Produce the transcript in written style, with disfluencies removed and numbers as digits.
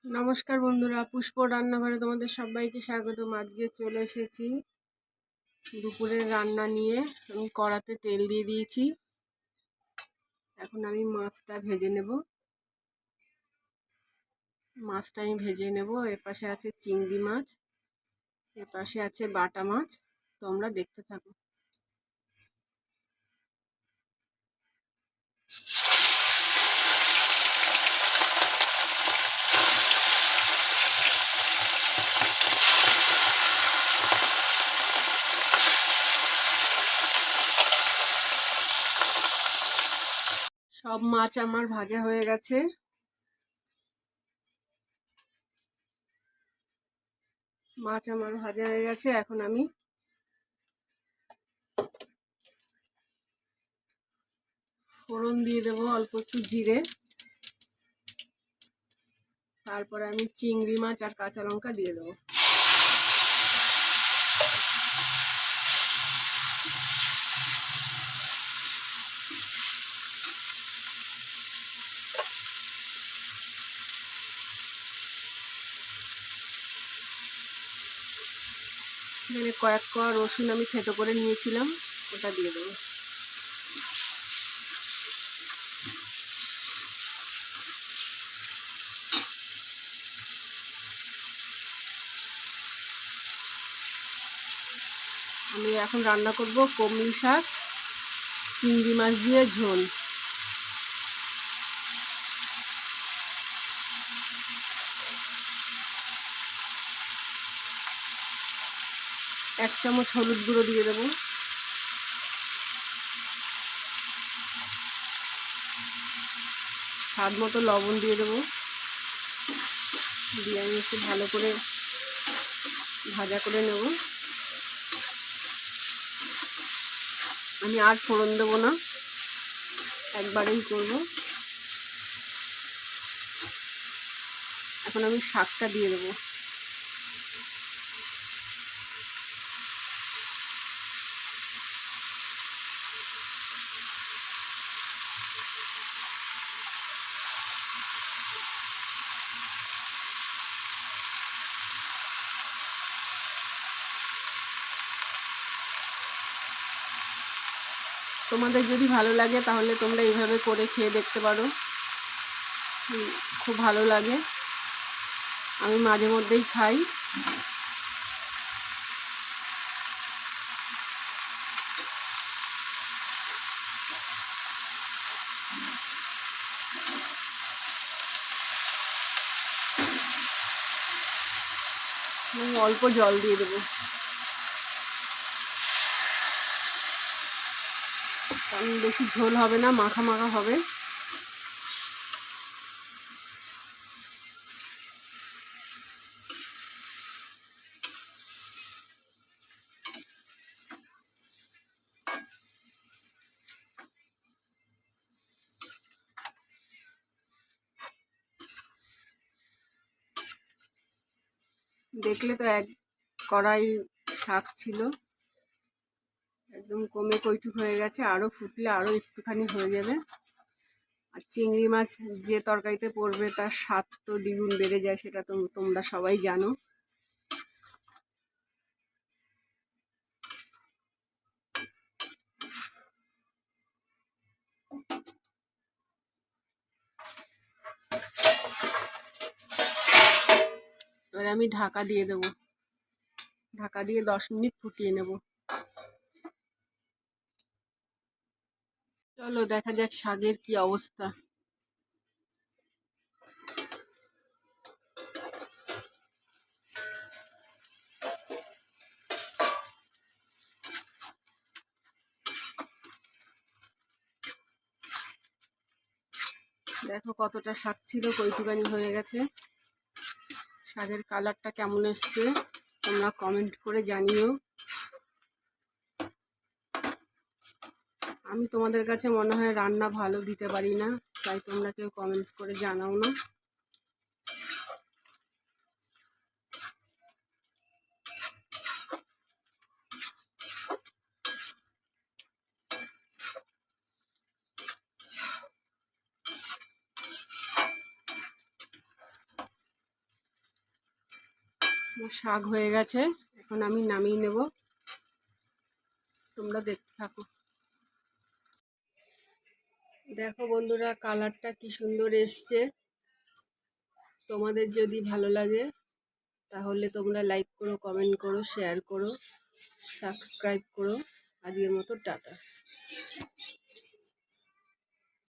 নমস্কার বন্ধুরা, পুষ্প রান্নাঘরে তোমাদের সবাইকে স্বাগত। আজকে চলে এসেছি দুপুরের রান্না নিয়ে। আমি কড়াতে তেল দিয়ে দিয়েছি। এখন আমি মাছটা ভেজে নেব। এপাশে আছে চিংড়ি মাছ, এপাশে আছে বাটা মাছ। তোমরা দেখতে থাকো। সব মাছ আমার ভাজা হয়ে গেছে। এখন আমি ফোড়ন দিয়ে দেবো অল্প একটু জিরে। তারপরে আমি চিংড়ি মাছ আর কাঁচা লঙ্কা দিয়ে দেবো। এখানে কয়েক কোয়া রসুন আমি থেতো করে নিয়েছিলাম, ওটা দিয়ে দেবো। আমি এখন রান্না করব কলমি শাক চিংড়ি মাছ দিয়ে ঝোল। এক চামচ হলুদ গুঁড়ো দিয়ে দেবো। স্বাদ মতো লবণ দিয়ে দেবো। দিয়ে আমি একটু ভালো করে ভাজা করে নেব। আমি আর ফোড়ন দেবো না, একবারেই করব। এখন আমি শাকটা দিয়ে দেবো। তোমাদের যদি ভালো লাগে তাহলে তোমরা এইভাবে করে খেয়ে দেখতে পারো, খুব ভালো লাগে। আমি মাঝে মধ্যেই খাই। আমি অল্প জল দিয়ে দেবো, কারণ বেশি ঝোল হবে না, মাখা মাখা হবে। দেখলে তো এক কড়াই শাক ছিল, একদম কমে কইটুক হয়ে গেছে। আরও ফুটলে আরও একটুখানি হয়ে যাবে। আর চিংড়ি মাছ যে তরকারিতে পড়বে তার স্বাদ তো দ্বিগুণ বেড়ে যায়, সেটা তো তোমরা সবাই জানো। এবার আমি ঢাকা দিয়ে দেবো। ঢাকা দিয়ে 10 মিনিট ফুটিয়ে নেব। চলো দেখা যাক শাকের কি অবস্থা। দেখো কতটা শাক ছিল, কইটুকানি হয়ে গেছে। শাকের কালারটা কেমন এসছে তোমরা কমেন্ট করে জানিও। আমি তোমাদের কাছে মনে হয় রান্না ভালো দিতে পারি না, তাই তোমরা কেউ কমেন্ট করে জানাও না। আমার শাক হয়ে গেছে, এখন আমি নামিয়ে নেব, তোমরা দেখতে থাকো। দেখো বন্ধুরা, কালারটা কি সুন্দর এসছে। তোমাদের যদি ভালো লাগে তাহলে তোমরা লাইক করো, কমেন্ট করো, শেয়ার করো, সাবস্ক্রাইব করো। আজকের মতো টাটা।